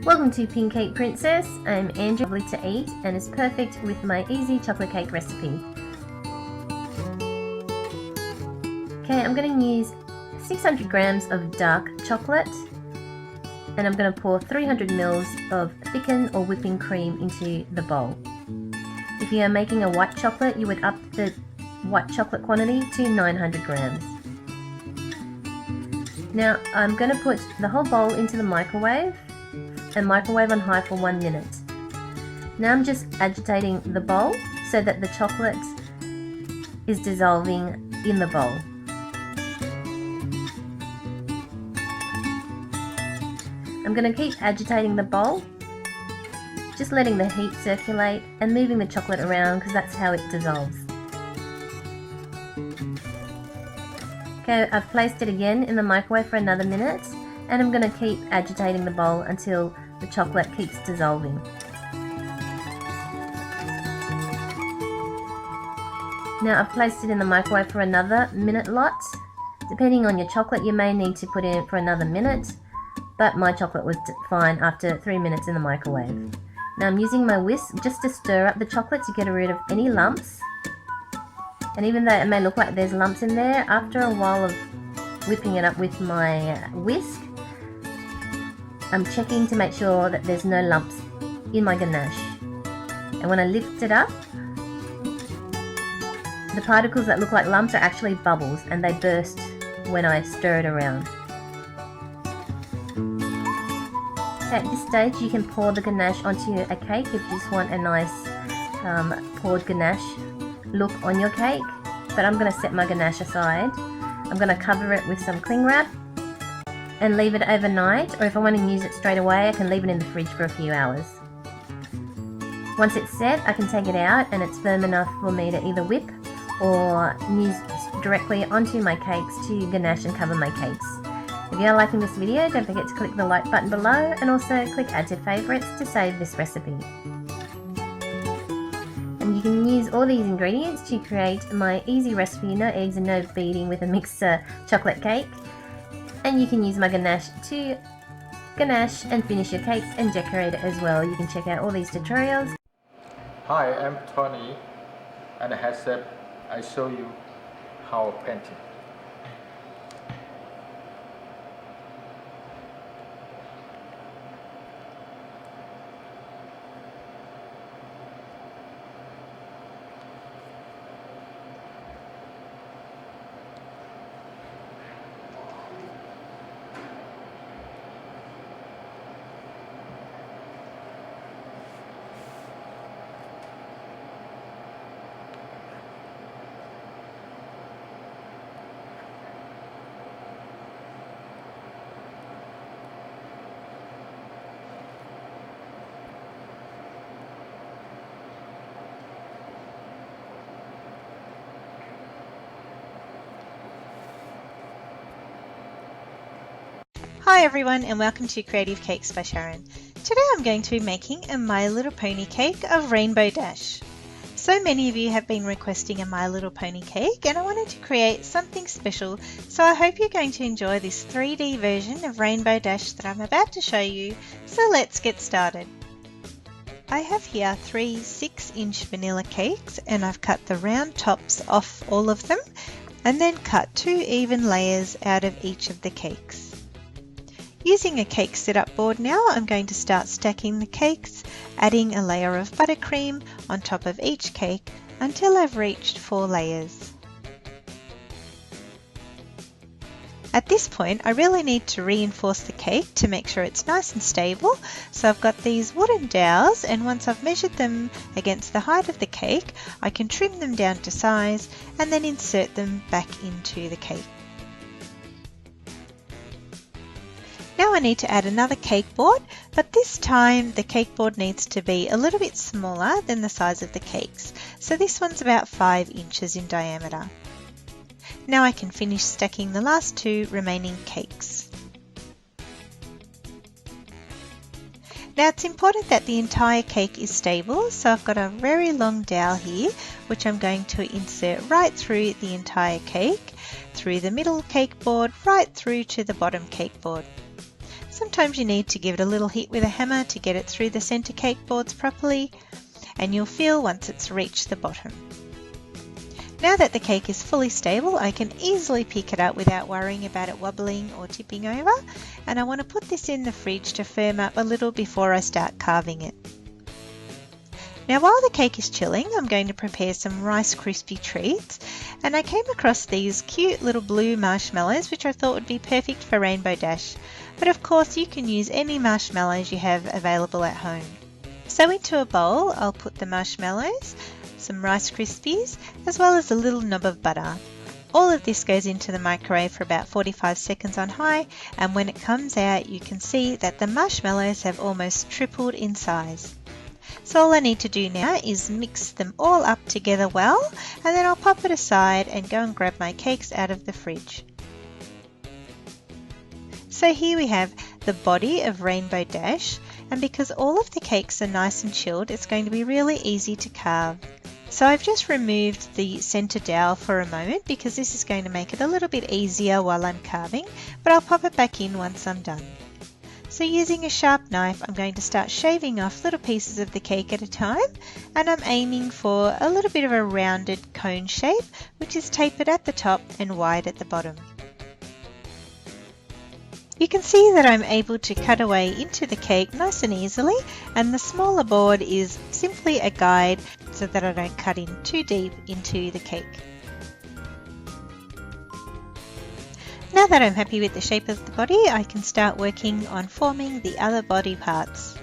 Welcome to Pink Cake Princess. I'm Andrew, lovely to eat, and is perfect with my easy chocolate cake recipe. Okay, I'm going to use 600 grams of dark chocolate, and I'm going to pour 300 mils of thickened or whipping cream into the bowl. If you are making a white chocolate, you would up the white chocolate quantity to 900 grams. Now I'm going to put the whole bowl into the microwave and microwave on high for 1 minute. Now I'm just agitating the bowl so that the chocolate is dissolving in the bowl. I'm going to keep agitating the bowl, just letting the heat circulate and moving the chocolate around because that's how it dissolves. Okay, I've placed it again in the microwave for another minute, and I'm going to keep agitating the bowl until the chocolate keeps dissolving. Now I've placed it in the microwave for another minute lot. Depending on your chocolate, you may need to put it in for another minute, but my chocolate was fine after 3 minutes in the microwave. Now I'm using my whisk just to stir up the chocolate to get rid of any lumps. And even though it may look like there's lumps in there, after a while of whipping it up with my whisk, I'm checking to make sure that there's no lumps in my ganache. And when I lift it up, the particles that look like lumps are actually bubbles, and they burst when I stir it around. At this stage you can pour the ganache onto a cake if you just want a nice poured ganache look on your cake, but I'm going to set my ganache aside. I'm going to cover it with some cling wrap and leave it overnight, or if I want to use it straight away I can leave it in the fridge for a few hours. Once it's set, I can take it out and it's firm enough for me to either whip or use directly onto my cakes to ganache and cover my cakes. If you are liking this video, don't forget to click the like button below and also click add to favourites to save this recipe. And you can use all these ingredients to create my easy recipe, no eggs and no beating, with a mixed chocolate cake. And you can use my ganache to ganache and finish your cakes and decorate it as well. You can check out all these tutorials. Hi, I'm Tony, and heads up, I show you how painting. Hi everyone, and welcome to Creative Cakes by Sharon. Today I'm going to be making a My Little Pony cake of Rainbow Dash. So many of you have been requesting a My Little Pony cake, and I wanted to create something special, so I hope you're going to enjoy this 3D version of Rainbow Dash that I'm about to show you. So let's get started. I have here 3 6-inch vanilla cakes, and I've cut the round tops off all of them and then cut 2 even layers out of each of the cakes. Using a cake setup board now, I'm going to start stacking the cakes, adding a layer of buttercream on top of each cake until I've reached 4 layers. At this point, I really need to reinforce the cake to make sure it's nice and stable, so I've got these wooden dowels, and once I've measured them against the height of the cake, I can trim them down to size and then insert them back into the cake. Now I need to add another cake board, but this time the cake board needs to be a little bit smaller than the size of the cakes. So this one's about 5 inches in diameter. Now I can finish stacking the last 2 remaining cakes. Now it's important that the entire cake is stable, so I've got a very long dowel here, which I'm going to insert right through the entire cake, through the middle cake board, right through to the bottom cake board. Sometimes you need to give it a little hit with a hammer to get it through the centre cake boards properly, and you'll feel once it's reached the bottom. Now that the cake is fully stable, I can easily pick it up without worrying about it wobbling or tipping over, and I want to put this in the fridge to firm up a little before I start carving it. Now while the cake is chilling, I'm going to prepare some Rice Krispie treats, and I came across these cute little blue marshmallows which I thought would be perfect for Rainbow Dash, but of course you can use any marshmallows you have available at home. So into a bowl I'll put the marshmallows, some Rice Krispies, as well as a little knob of butter. All of this goes into the microwave for about 45 seconds on high, and when it comes out you can see that the marshmallows have almost tripled in size. So all I need to do now is mix them all up together well, and then I'll pop it aside and go and grab my cakes out of the fridge. So here we have the body of Rainbow Dash, and because all of the cakes are nice and chilled, it's going to be really easy to carve. So I've just removed the centre dowel for a moment because this is going to make it a little bit easier while I'm carving, but I'll pop it back in once I'm done. So using a sharp knife, I'm going to start shaving off little pieces of the cake at a time, and I'm aiming for a little bit of a rounded cone shape, which is tapered at the top and wide at the bottom. You can see that I'm able to cut away into the cake nice and easily, and the smaller board is simply a guide so that I don't cut in too deep into the cake. Now that I'm happy with the shape of the body, I can start working on forming the other body parts.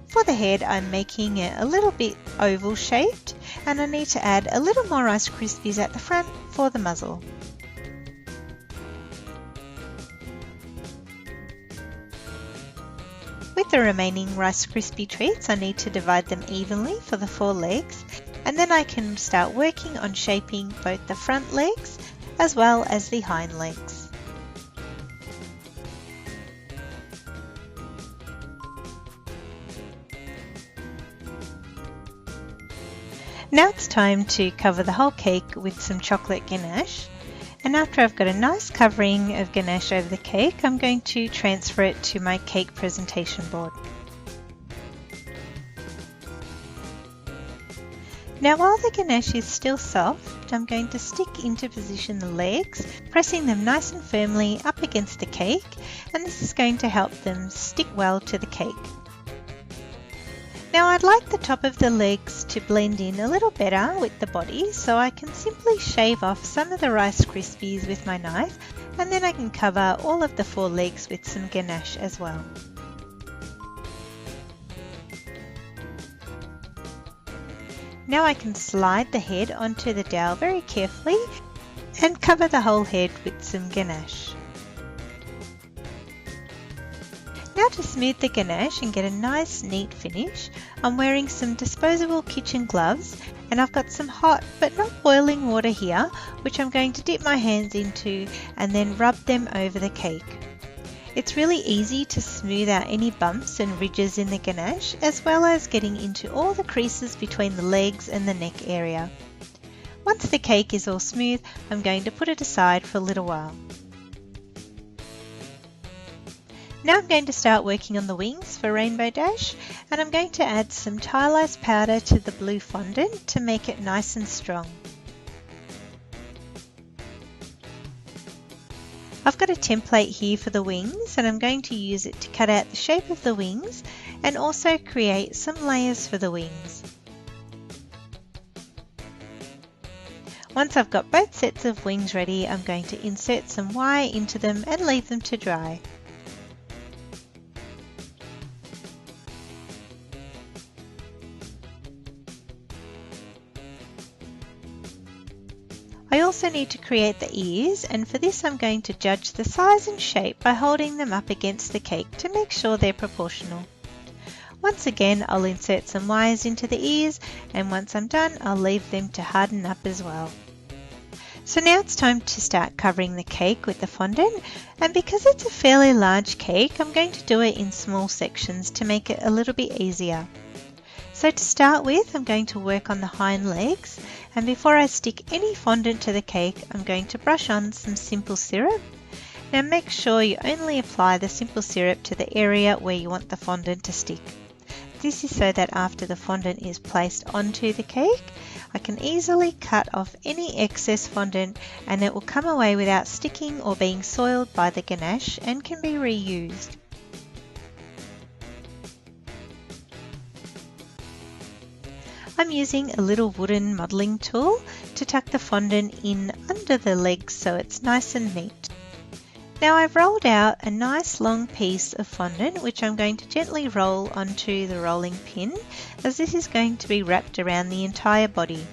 For the head, I'm making it a little bit oval shaped, and I need to add a little more Rice Krispies at the front for the muzzle. With the remaining Rice Krispie treats, I need to divide them evenly for the 4 legs, and then I can start working on shaping both the front legs as well as the hind legs. Now it's time to cover the whole cake with some chocolate ganache. And after I've got a nice covering of ganache over the cake, I'm going to transfer it to my cake presentation board. Now while the ganache is still soft, I'm going to stick into position the legs, pressing them nice and firmly up against the cake, and this is going to help them stick well to the cake. Now I'd like the top of the legs to blend in a little better with the body, so I can simply shave off some of the Rice Krispies with my knife, and then I can cover all of the 4 legs with some ganache as well. Now I can slide the head onto the dowel very carefully and cover the whole head with some ganache. Now to smooth the ganache and get a nice neat finish, I'm wearing some disposable kitchen gloves, and I've got some hot but not boiling water here, which I'm going to dip my hands into and then rub them over the cake. It's really easy to smooth out any bumps and ridges in the ganache, as well as getting into all the creases between the legs and the neck area. Once the cake is all smooth, I'm going to put it aside for a little while. Now I'm going to start working on the wings for Rainbow Dash, and I'm going to add some Tylose powder to the blue fondant to make it nice and strong. I've got a template here for the wings, and I'm going to use it to cut out the shape of the wings and also create some layers for the wings. Once I've got both sets of wings ready, I'm going to insert some wire into them and leave them to dry. I also need to create the ears, and for this I'm going to judge the size and shape by holding them up against the cake to make sure they're proportional. Once again, I'll insert some wires into the ears, and once I'm done, I'll leave them to harden up as well. So now it's time to start covering the cake with the fondant, and because it's a fairly large cake, I'm going to do it in small sections to make it a little bit easier. So to start with, I'm going to work on the hind legs, and before I stick any fondant to the cake, I'm going to brush on some simple syrup, Now make sure you only apply the simple syrup to the area where you want the fondant to stick. This is so that after the fondant is placed onto the cake, I can easily cut off any excess fondant and it will come away without sticking or being soiled by the ganache and can be reused. I'm using a little wooden modelling tool to tuck the fondant in under the legs so it's nice and neat. Now I've rolled out a nice long piece of fondant which I'm going to gently roll onto the rolling pin, as this is going to be wrapped around the entire body.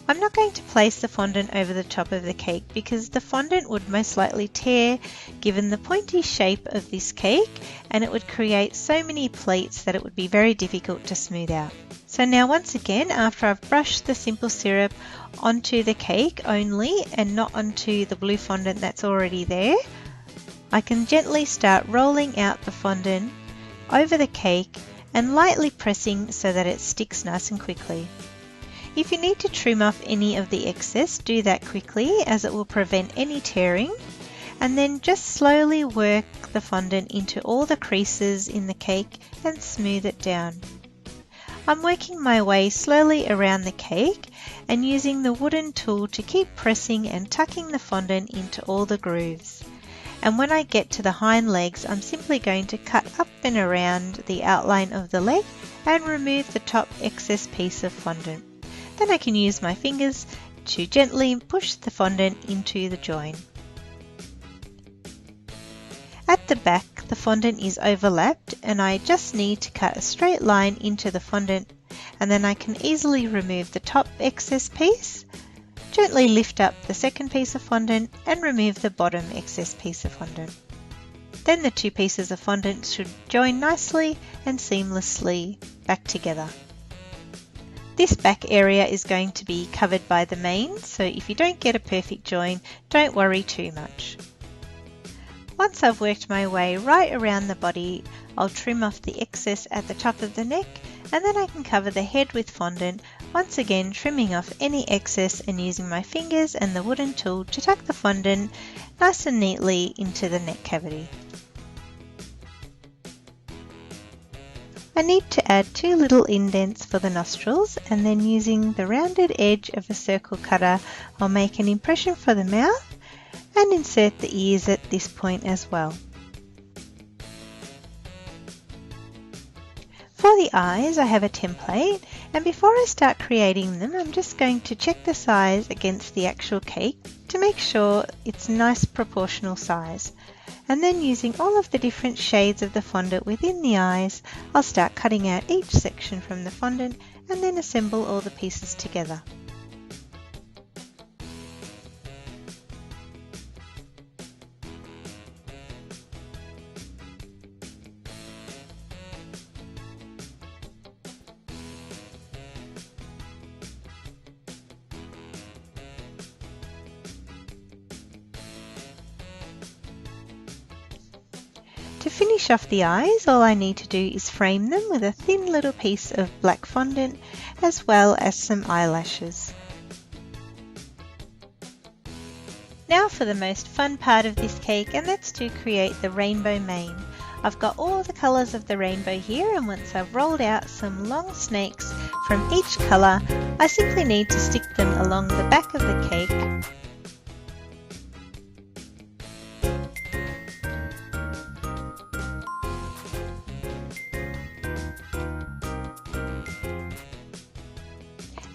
I'm not going to place the fondant over the top of the cake because the fondant would most likely tear given the pointy shape of this cake, and it would create so many pleats that it would be very difficult to smooth out. So now once again, after I've brushed the simple syrup onto the cake only and not onto the blue fondant that's already there, I can gently start rolling out the fondant over the cake and lightly pressing so that it sticks nice and quickly. If you need to trim off any of the excess, do that quickly as it will prevent any tearing, and then just slowly work the fondant into all the creases in the cake and smooth it down. I'm working my way slowly around the cake and using the wooden tool to keep pressing and tucking the fondant into all the grooves. And when I get to the hind legs, I'm simply going to cut up and around the outline of the leg and remove the top excess piece of fondant. Then I can use my fingers to gently push the fondant into the join. At the back, the fondant is overlapped and I just need to cut a straight line into the fondant, and then I can easily remove the top excess piece, gently lift up the second piece of fondant and remove the bottom excess piece of fondant. Then the two pieces of fondant should join nicely and seamlessly back together. This back area is going to be covered by the mane, so if you don't get a perfect join, don't worry too much. Once I've worked my way right around the body, I'll trim off the excess at the top of the neck, and then I can cover the head with fondant, once again trimming off any excess and using my fingers and the wooden tool to tuck the fondant nice and neatly into the neck cavity. I need to add two little indents for the nostrils, and then using the rounded edge of a circle cutter, I'll make an impression for the mouth and insert the ears at this point as well. For the eyes, I have a template, and before I start creating them, I'm just going to check the size against the actual cake to make sure it's nice proportional size. And then using all of the different shades of the fondant within the eyes, I'll start cutting out each section from the fondant and then assemble all the pieces together. To finish off the eyes, all I need to do is frame them with a thin little piece of black fondant as well as some eyelashes. Now for the most fun part of this cake, and that's to create the rainbow mane. I've got all the colours of the rainbow here, and once I've rolled out some long snakes from each colour, I simply need to stick them along the back of the cake.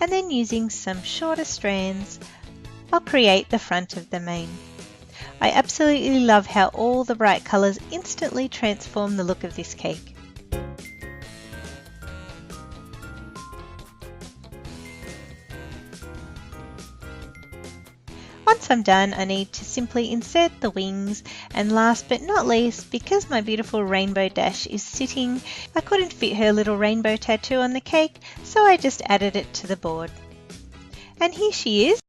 And then using some shorter strands, I'll create the front of the mane. I absolutely love how all the bright colours instantly transform the look of this cake. Once I'm done, I need to simply insert the wings, and last but not least, because my beautiful Rainbow Dash is sitting, I couldn't fit her little rainbow tattoo on the cake, so I just added it to the board. And here she is.